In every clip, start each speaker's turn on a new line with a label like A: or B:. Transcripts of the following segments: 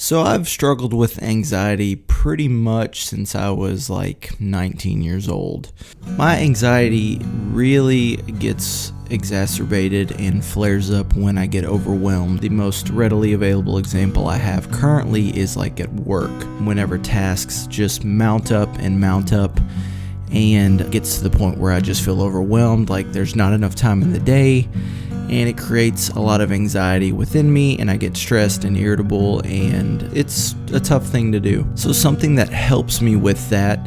A: So I've struggled with anxiety pretty much since I was like 19 years old. My anxiety really gets exacerbated and flares up when I get overwhelmed. The most readily available example I have currently is like at work, whenever tasks just mount up and it gets to the point where I just feel overwhelmed, like there's not enough time in the day, and it creates a lot of anxiety within me, and I get stressed and irritable, and it's a tough thing to do. So something that helps me with that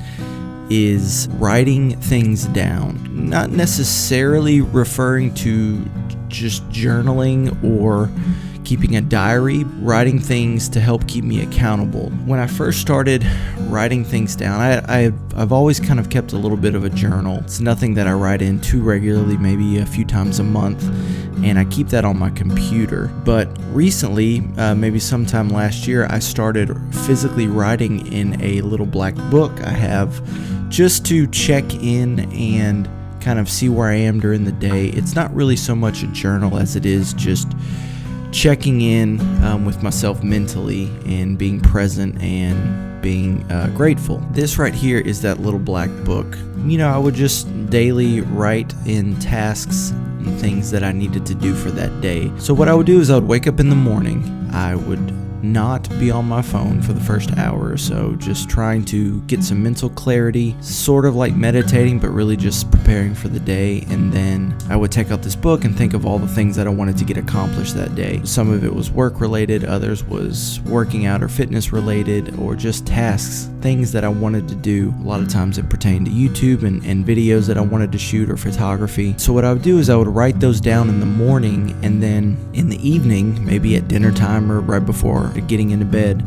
A: is writing things down, not necessarily referring to just journaling or keeping a diary, writing things to help keep me accountable. When I first started writing things down, I've always kind of kept a little bit of a journal. It's nothing that I write in too regularly, maybe a few times a month, and I keep that on my computer. But recently, maybe sometime last year, I started physically writing in a little black book I have just to check in and kind of see where I am during the day. It's not really so much a journal as it is just checking in with myself mentally and being present and being grateful. This right here is that little black book. I would just daily write in tasks and things that I needed to do for that day. So what I would do is I would wake up in the morning. I would not be on my phone for the first hour or so, just trying to get some mental clarity, sort of like meditating, but really just preparing for the day. And then I would take out this book and think of all the things that I wanted to get accomplished that day. Some of it was work related, others was working out or fitness related, or just tasks, things that I wanted to do. A lot of times it pertained to YouTube and videos that I wanted to shoot or photography. So what I would do is I would write those down in the morning, and then in the evening, maybe at dinner time or right before getting into bed,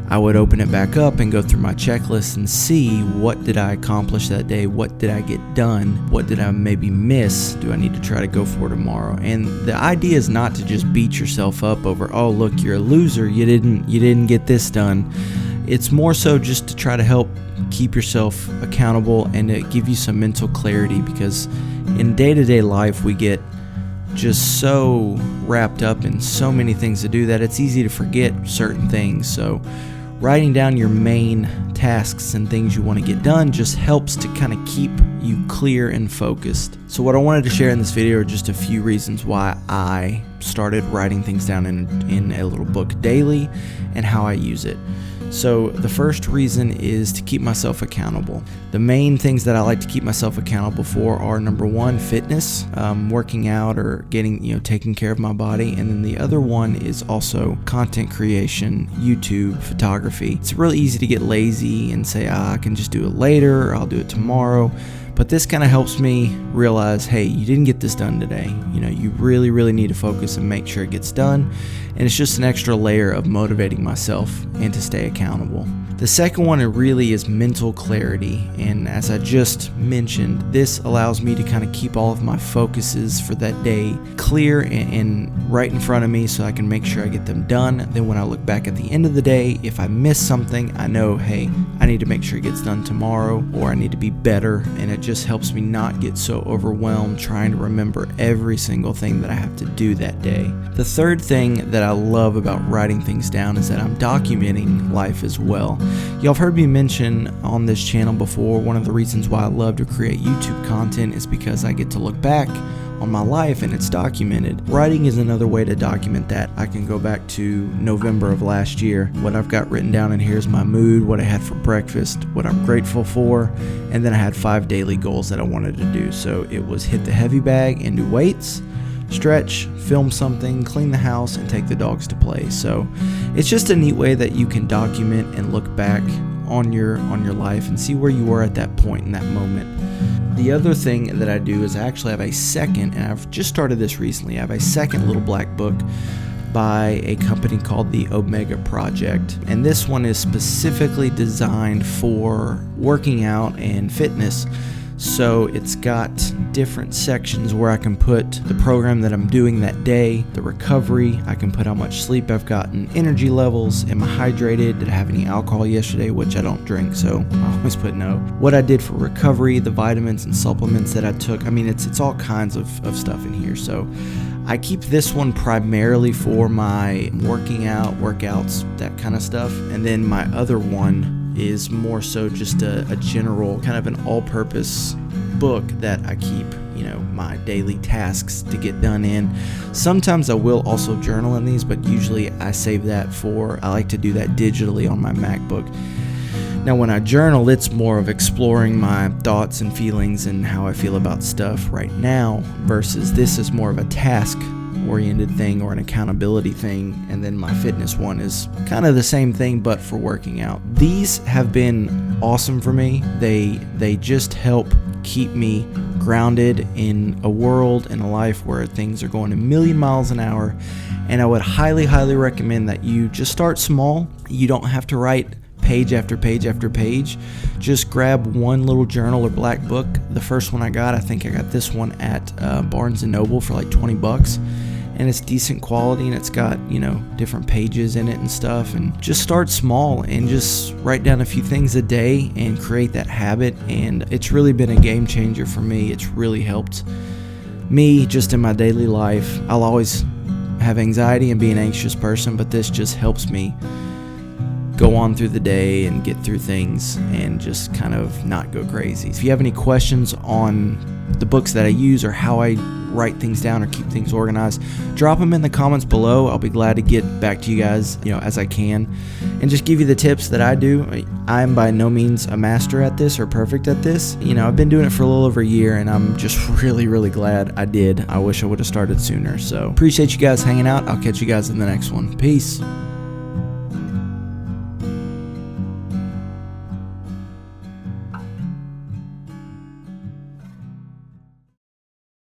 A: I would open it back up and go through my checklist and see what did I accomplish that day, what did I get done, what did I maybe miss, do I need to try to go for tomorrow. And the idea is not to just beat yourself up over, oh look, you're a loser, you didn't get this done. It's more so just to try to help keep yourself accountable and to give you some mental clarity, because in day-to-day life we get just so wrapped up in so many things to do that it's easy to forget certain things. So writing down your main tasks and things you want to get done just helps to kind of keep you clear and focused. So what I wanted to share in this video are just a few reasons why I started writing things down in a little book daily and how I use it. So the first reason is to keep myself accountable. The main things that I like to keep myself accountable for are, number one, fitness, working out or taking care of my body. And then the other one is also content creation, YouTube, photography. It's really easy to get lazy and say, I can just do it later, or I'll do it tomorrow. But this kind of helps me realize, hey, you didn't get this done today. You really, really need to focus and make sure it gets done. And it's just an extra layer of motivating myself and to stay accountable. The second one really is mental clarity. And as I just mentioned, this allows me to kind of keep all of my focuses for that day clear and right in front of me, so I can make sure I get them done. Then when I look back at the end of the day, if I miss something, I know, hey, I need to make sure it gets done tomorrow, or I need to be better. And it just helps me not get so overwhelmed trying to remember every single thing that I have to do that day. The third thing that I love about writing things down is that I'm documenting life as well. Y'all have heard me mention on this channel before, one of the reasons why I love to create YouTube content is because I get to look back on my life and it's documented. Writing is another way to document that. I can go back to November of last year. What I've got written down in here is my mood, what I had for breakfast, what I'm grateful for, and then I had 5 daily goals that I wanted to do. So it was hit the heavy bag and do weights, stretch, film something, clean the house, and take the dogs to play. So it's just a neat way that you can document and look back on your life and see where you were at that point in that moment. The other thing that I do is I actually have a second, and I've just started this recently, I have a second little black book by a company called the Omega Project. And this one is specifically designed for working out and fitness. So it's got different sections where I can put the program that I'm doing that day, the recovery, I can put how much sleep I've gotten, energy levels, am I hydrated, did I have any alcohol yesterday, which I don't drink, so I always put no. What I did for recovery, the vitamins and supplements that I took. I mean, it's all kinds of stuff in here. So I keep this one primarily for my workouts, that kind of stuff. And then my other one is more so just a general kind of an all-purpose book that I keep, my daily tasks to get done in. Sometimes I will also journal in these, but usually I save that I like to do that digitally on my MacBook. Now, when I journal, it's more of exploring my thoughts and feelings and how I feel about stuff right now, versus this is more of a task-oriented thing or an accountability thing, and then my fitness one is kind of the same thing, but for working out. These have been awesome for me. They just help keep me grounded in a world and a life where things are going a million miles an hour, and I would highly recommend that you just start small. You don't have to write page after page after page. Just grab one little journal or black book. The first one I think I got this one at Barnes & Noble for like $20, and it's decent quality, and it's got, different pages in it and stuff. And just start small and just write down a few things a day and create that habit. And it's really been a game changer for me. It's really helped me just in my daily life. I'll always have anxiety and be an anxious person, but this just helps me go on through the day and get through things and just kind of not go crazy. If you have any questions on the books that I use or how I write things down or keep things organized, drop them in the comments below. I'll be glad to get back to you guys, as I can, and just give you the tips that I do. I'm by no means a master at this or perfect at this. I've been doing it for a little over a year, and I'm just really glad I did. I wish I would have started sooner. So appreciate you guys hanging out. I'll catch you guys in the next one. Peace.